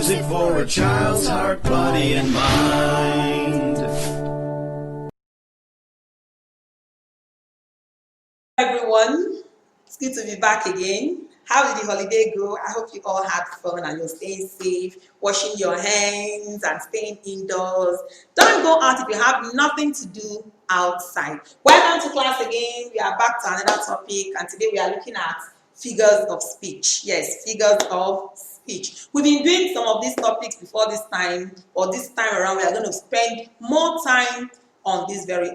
Music for a child's heart, body, and mind. Everyone, it's good to be back again. How did the holiday go? I hope you all had fun and you're staying safe, washing your hands and staying indoors. Don't go out if you have nothing to do outside. Welcome to class again. We are back to another topic, and today we are looking at figures of speech. Yes, figures of speech. We've been doing some of these topics before this time, or this time around we are going to spend more time on this very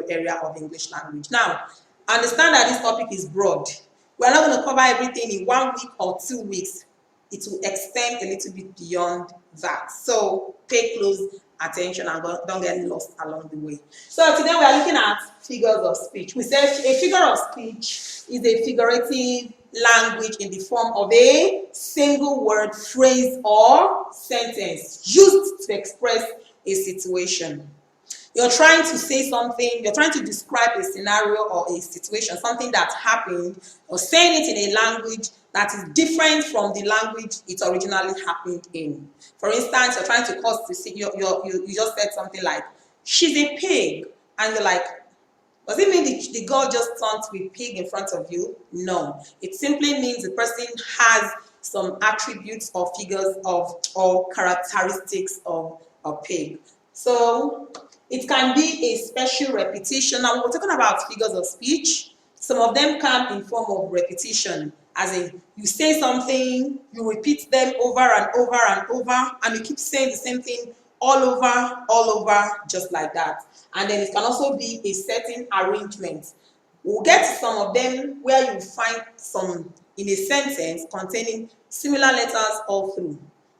area of English language. Now, understand that this topic is broad. We're not going to cover everything in 1 week or 2 weeks. It will extend a little bit beyond that. So pay close attention and don't get lost along the way. So today we are looking at figures of speech. We say a figure of speech is a figurative language in the form of a single word, phrase, or sentence used to express a situation. You're trying to say something, you're trying to describe a scenario or a situation, something that happened, or saying it in a language that is different from the language it originally happened in. For instance, you're trying to cause to see, you just said something like, she's a pig, and you're like, does it mean the girl just turned to a pig in front of you? No. It simply means the person has some attributes or figures of or characteristics of a pig. So it can be a special repetition. Now we're talking about figures of speech. Some of them come in form of repetition, as in you say something, you repeat them over and over and over, and you keep saying the same thing all over, just like that. And then it can also be a certain arrangement. We'll get to some of them where you find some in a sentence containing similar letters all through.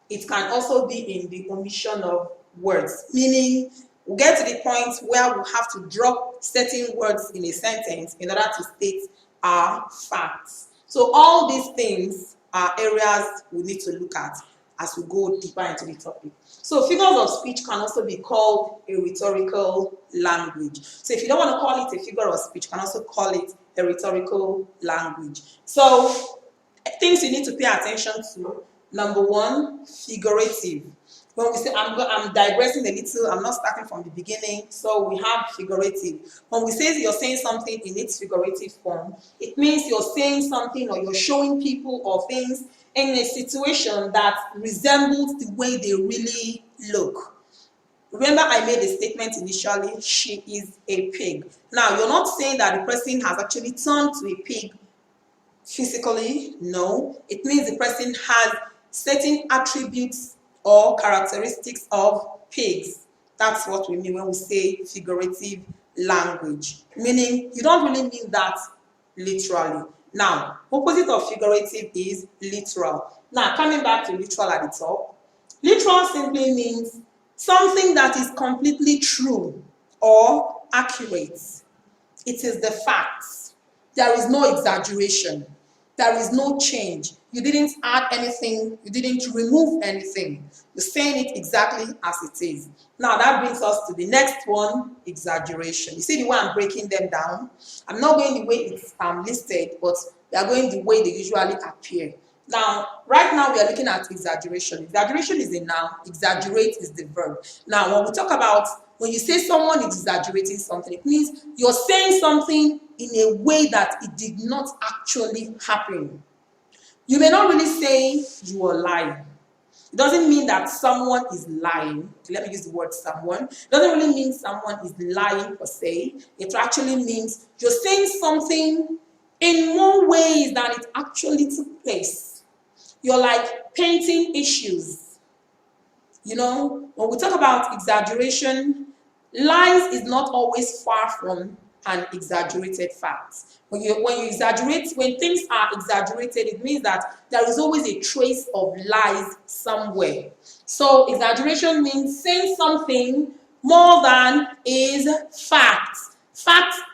It can also be in the omission of words, meaning we'll get to the point where we'll have to drop certain words in a sentence in order to state our facts. So all these things are areas we need to look at as we go deeper into the topic. So figures of speech can also be called a rhetorical language. So if you don't want to call it a figure of speech, you can also call it a rhetorical language. So things you need to pay attention to. Number one, figurative. When we say, I'm digressing a little, I'm not starting from the beginning, so we have figurative. When we say you're saying something in its figurative form, it means you're saying something or you're showing people or things in a situation that resembles the way they really look. Remember, I made a statement initially, she is a pig. Now, you're not saying that the person has actually turned to a pig physically. No, it means the person has certain attributes or characteristics of pigs. That's what we mean when we say figurative language, meaning you don't really mean that literally. Now, opposite of figurative is literal. Now, coming back to literal at the top, literal simply means something that is completely true or accurate. It is the facts. There is no exaggeration. There is no change. You didn't add anything. You didn't remove anything. You're saying it exactly as it is. Now that brings us to the next one, exaggeration. You see the way I'm breaking them down? I'm not going the way it's listed, but they are going the way they usually appear. Now, right now we are looking at exaggeration. Exaggeration is a noun. Exaggerate is the verb. Now, when we talk about, when you say someone is exaggerating something, it means you're saying something in a way that it did not actually happen. You may not really say you are lying. It doesn't mean that someone is lying. Let me use the word someone. It doesn't really mean someone is lying per se. It actually means you're saying something in more ways than it actually took place. You're like painting issues. You know, when we talk about exaggeration, lies is not always far from an exaggerated fact. When you exaggerate, when things are exaggerated, it means that there is always a trace of lies somewhere. So exaggeration means saying something more than is fact.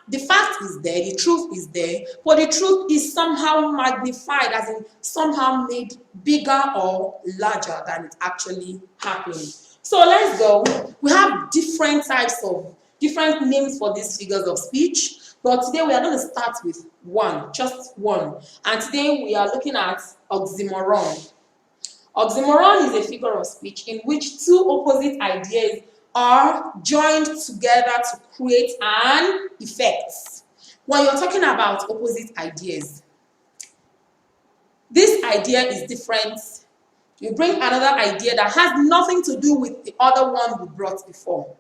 The fact is there, the truth is there, but the truth is somehow magnified, as in somehow made bigger or larger than it actually happened. So let's go. We have different names for these figures of speech, but today we are going to start with one, just one. And today we are looking at oxymoron. Oxymoron is a figure of speech in which two opposite ideas are joined together to create an effect. When you're talking about opposite ideas, this idea is different. You bring another idea that has nothing to do with the other one you brought before,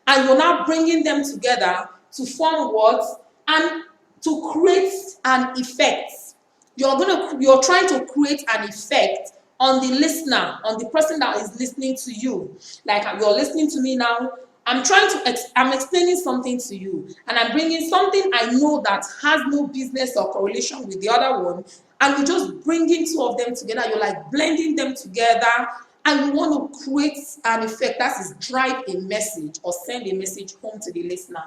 and you're now bringing them together to form what? And to create an effect. You're trying to create an effect on the listener, on the person that is listening to you. Like you're listening to me now. I'm explaining something to you, and I'm bringing something I know that has no business or correlation with the other one, and you're just bringing two of them together. You're like blending them together, and you want to create an effect, that is drive a message or send a message home to the listener.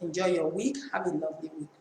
Enjoy your week. Have a lovely week.